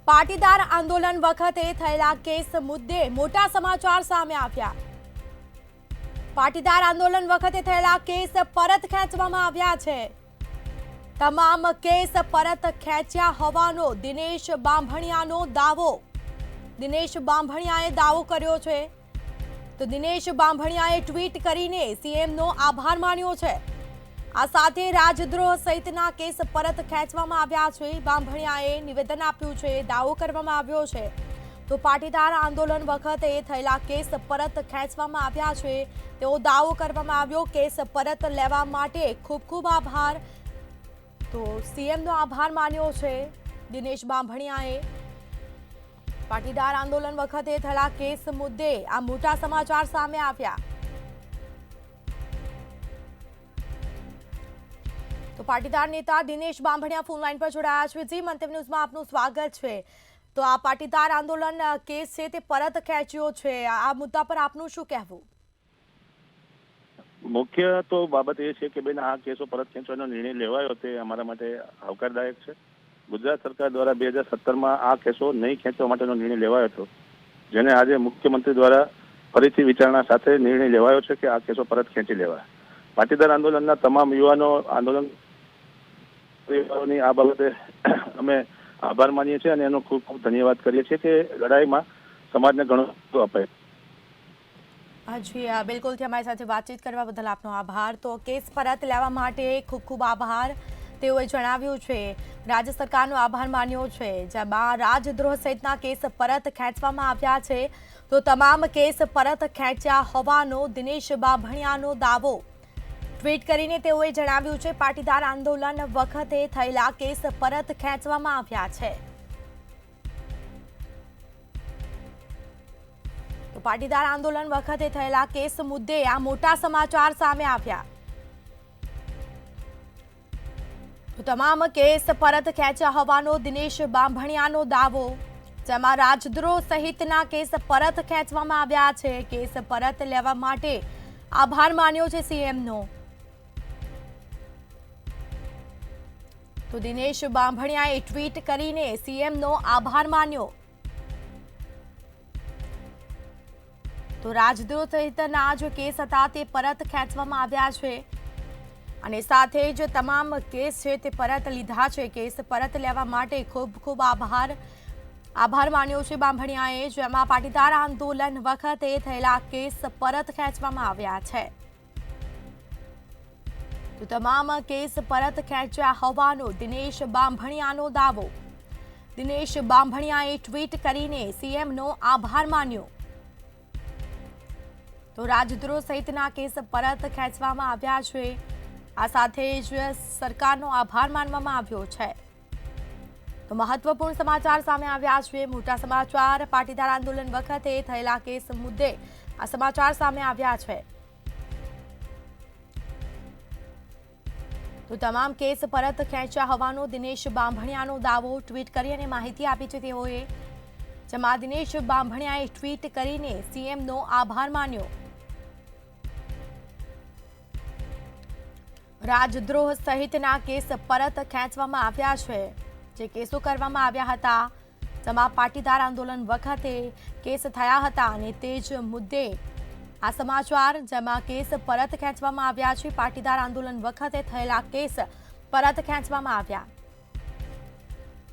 પાટીદાર આંદોલન વખતે થયેલા કેસ મુદ્દે મોટા સમાચાર સામે આવ્યા। પાટીદાર આંદોલન વખતે થયેલા કેસ પરત ખેંચવામાં આવ્યા છે। તમામ કેસ પરત ખેંચ્યા હોવાનો દિનેશ બાંભણિયાનો દાવો। દિનેશ બાંભણિયાએ દાવો કર્યો છે। તો દિનેશ બાંભણિયાએ ટ્વીટ કરીને સીએમનો આભાર માન્યો છે। આ સાથે રાજદ્રોહ સહિતના કેસ પરત ખેંચવામાં આવ્યા છે। બાંભણિયાએ નિવેદન આપ્યું છે, દાવો કરવામાં આવ્યો છે। તો પાટીદાર આંદોલન વખતે થયેલા કેસ પરત ખેંચવામાં આવ્યા છે તેવો દાવો કરવામાં આવ્યો। કેસ પરત લેવા માટે ખૂબ ખૂબ આભાર। તો સીએમનો આભાર માન્યો છે દિનેશ બાંભણિયાએ। પાટીદાર આંદોલન વખતે થયેલા કેસ મુદ્દે આ મોટા સમાચાર સામે આવ્યા। તો પાટીદાર નેતા દિનેશ બાંભણિયા ફોન લાઈન પર જોડાયા છે। જી, મંતવ્ય ન્યૂઝમાં આપનું સ્વાગત છે। તો આ પાટીદાર આંદોલન કેસ છે તે પરત ખેંચ્યો છે, આ મુદ્દા પર આપનું શું કહેવું? મુખ્ય તો બાબત એ છે કે બેન, આ કેસો પરત ખેંચવાનો નિર્ણય લેવાયો તે અમારા માટે આવકારદાયક છે। ગુજરાત સરકાર દ્વારા 2017માં આ કેસો નહીં ખેંચવા માટેનો નિર્ણય લેવાયો હતો, જેને આજે મુખ્યમંત્રી દ્વારા ફરીથી વિચારણા સાથે નિર્ણય લેવાયો છે કે આ કેસો પરત ખેંચી લેવાય। પાટીદાર આંદોલનના તમામ યુવાનો આંદોલન પરિવારોની આ બાબતે અમે આભાર માનીએ છીએ અને એનો ખૂબ ખૂબ ધન્યવાદ કરીએ છીએ કે લડાઈમાં સમાજને ઘણો અપાય। જી બિલકુલ, અમારી સાથે વાતચીત કરવા બદલ આપનો આભાર। તો કેસ પરત લેવા માટે ખૂબ ખૂબ આભાર તેઓએ જણાવ્યું છે। રાજ્ય સરકારનો આભાર માન્યો છે, જેમાં રાજદ્રોહ સહિતના કેસ પરત ખેંચવામાં આવ્યા છે। તો તમામ કેસ પરત ખેંચ્યા હોવાનો દિનેશ બાંભણિયાનો દાવો। ટ્વીટ કરીને તેઓએ જણાવ્યું છે પાટીદાર આંદોલન વખતે થયેલા કેસ પરત ખેંચવામાં આવ્યા છે। તો પાટીદાર આંદોલન વખતે થયેલા કેસ મુદ્દે આ મોટા સમાચાર સામે આવ્યા। તો તમામ કેસ પરત ખેંચ્યા હોવાનો દિનેશ બાંભણિયાનો દાવો, જેમાં રાજદ્રોહ સહિતના કેસ પરત ખેંચવામાં આવ્યા છે। કેસ પરત લેવા માટે આભાર માન્યો છે સીએમનો। તો દિનેશ બાંભણિયાએ ટ્વીટ કરીને સીએમનો આભાર માન્યો। તો રાજદ્રોહ સહિતના જે કેસ હતા તે પરત ખેંચવામાં આવ્યા છે અને સાથે જ તમામ કેસ છે તે પરત લીધા છે। કેસ પરત લેવા માટે ખૂબ ખૂબ આભાર માન્યો છે બાંભણિયાએ, જેમાં પાટીદાર આંદોલન વખતે થયેલા કેસ પરત ખેંચવામાં આવ્યા છે। તો તમામ કેસ પરત ખેંચ્યા હોવાનો દિનેશ બાંભણિયાનો દાવો। દિનેશ બાંભણિયાએ ટ્વીટ કરીને સીએમનો આભાર માન્યો। તો રાજદ્રોહ સહિતના કેસ પરત ખેંચવામાં આવ્યા છે। આ સાથે જ સરકારનો આભાર માનવામાં આવ્યો છે। તો મહત્વપૂર્ણ સમાચાર સામે આવ્યા છે, મોટા સમાચાર। પાટીદાર આંદોલન વખતે થયેલા કેસ મુદ્દે આ સમાચાર સામે આવ્યા છે। તો તમામ કેસ પરત ખેંચ્યા હોવાનો દિનેશ બાંભણિયાનો દાવો ટ્વીટ કરી અને માહિતી આપી છે તેઓએ, જેમાં દિનેશ બાંભણિયાએ ટ્વીટ કરીને સીએમનો આભાર માન્યો। રાજદ્રોહ સહિતના કેસ પરત ખેંચવામાં આવ્યા છે। જે કેસો કરવામાં આવ્યા હતા, જેમાં પાટીદાર આંદોલન વખતે કેસ થયા હતા અને તે જ મુદ્દે આ સમાચાર, જેમાં કેસ પરત ખેંચવામાં આવ્યા છે। પાટીદાર આંદોલન વખતે થયેલા કેસ પરત ખેંચવામાં આવ્યા।